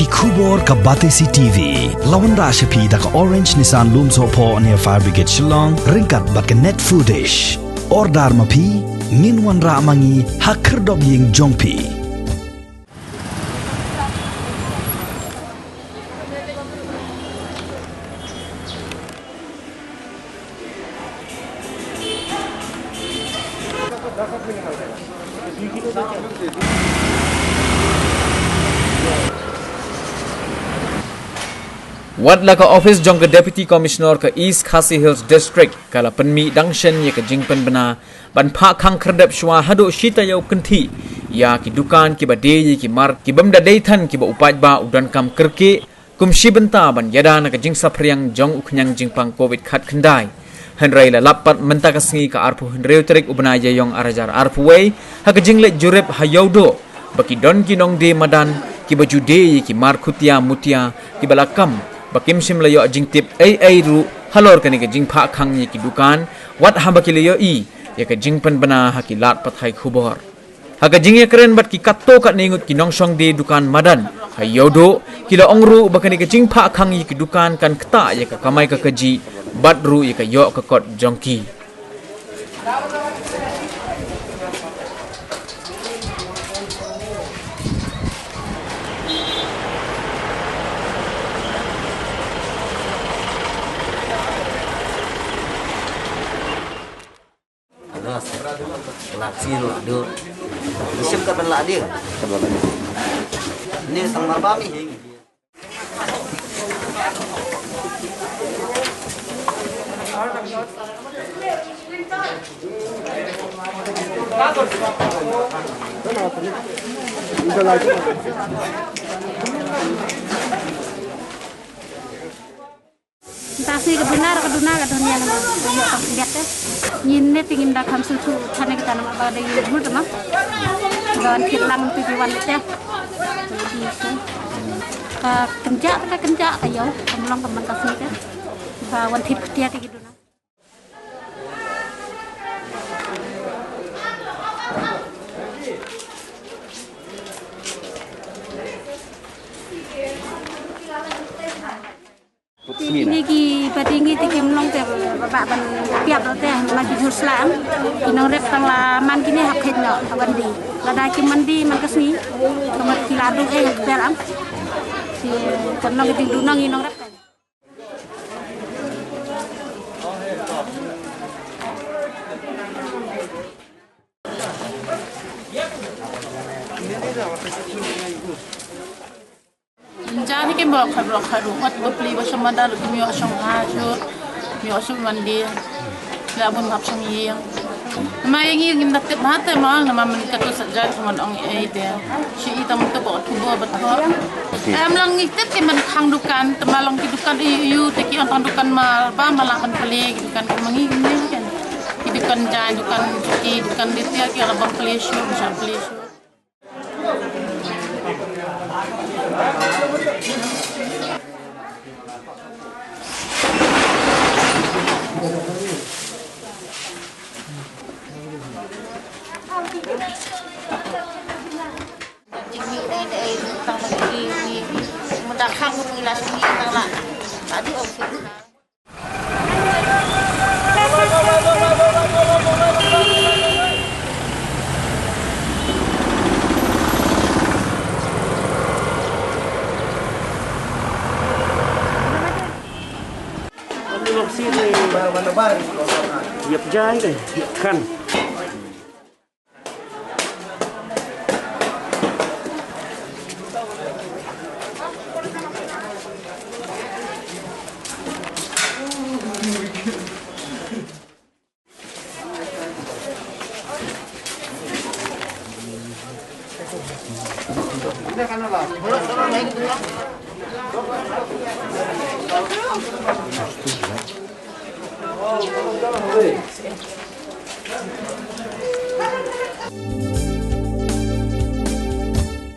Khubor ka Batesi TV. Lawan Rashapi da ka Orange Nissan Looms Hopo near Fire Brigade Shillong. Ringkat bat ka net footage. Ordar mapi. Minwan ra mangi hakerdog ying jongpi. Wat laka office jong ke Deputy Commissioner ke East Khasi Hills District kala penmi dangshen ye ke jingpen bena ban pha khang kherdep shwa hado shita yau kenti ya ki dukan ki bade ye ki mar ki bamda deithan ki ba upaj ba udan kam kerke kumshi benta ban yada na ke jing sapriang jong uknyang jingpang covid khat khandai henrai la lapat menta ka singi ka arpu henreu terik ubna ye yong arajar arpu wei ha ke jingle jurep hayaudo baki don ki nong de madan ki baju de ye ki mar khutia mutia ki balakam bakim sim layo jing tip ai ru halor kani ke jing pha khang ye ki dukan wat hamba ki layo i ye ke jing pen bana ha ki lat pathai khubor ha ke jing ye keren bat ki katto kat ningut ki nongsong de dukan madan ha yodo ki la ongru bakani ke jing pha khang ye ki dukan kan kta ye ka kamai ka kaji bat ru ye ka yo ka kot jongki Laksi lu ada. Isim ke belak dia. Ini sang marbami. Tasi kebenar keduna kedunia nama yo tak lihat deh nyinne tingin dak ham susu thane kita nama pada yul tema dan kitlang tujuan itu kenja ayo kemlong kemen kasih deh wan thit dia kayak gitu nah ini ki patingi tikim long te bapak ban tiap lo teh maju Islam kinong rep tang la man kini hak het no abandi lada ki mandi man kasni kamat kiladu beram si kono ki dunang inong rep Jadi kan blok haru, mat beli bersama dah, kami asam hajut, kami asam mandi, dah pun asam yang. Nama yang kita tetap hati memang nama mereka tu saja cuma orang dia. Si itu mereka bawa tubuh betul. Lang ngikut di mana kang dukan, temalang di dukan iu, teki orang dukan mal, malah beli dukan kemangi ini kan. Dukan jalan, dukan cuci, dukan di tiap yang orang beli show, macam beli show. Mendakang mengilas ini tanglah tadi okey. Sini mana-mana yep jai deh kan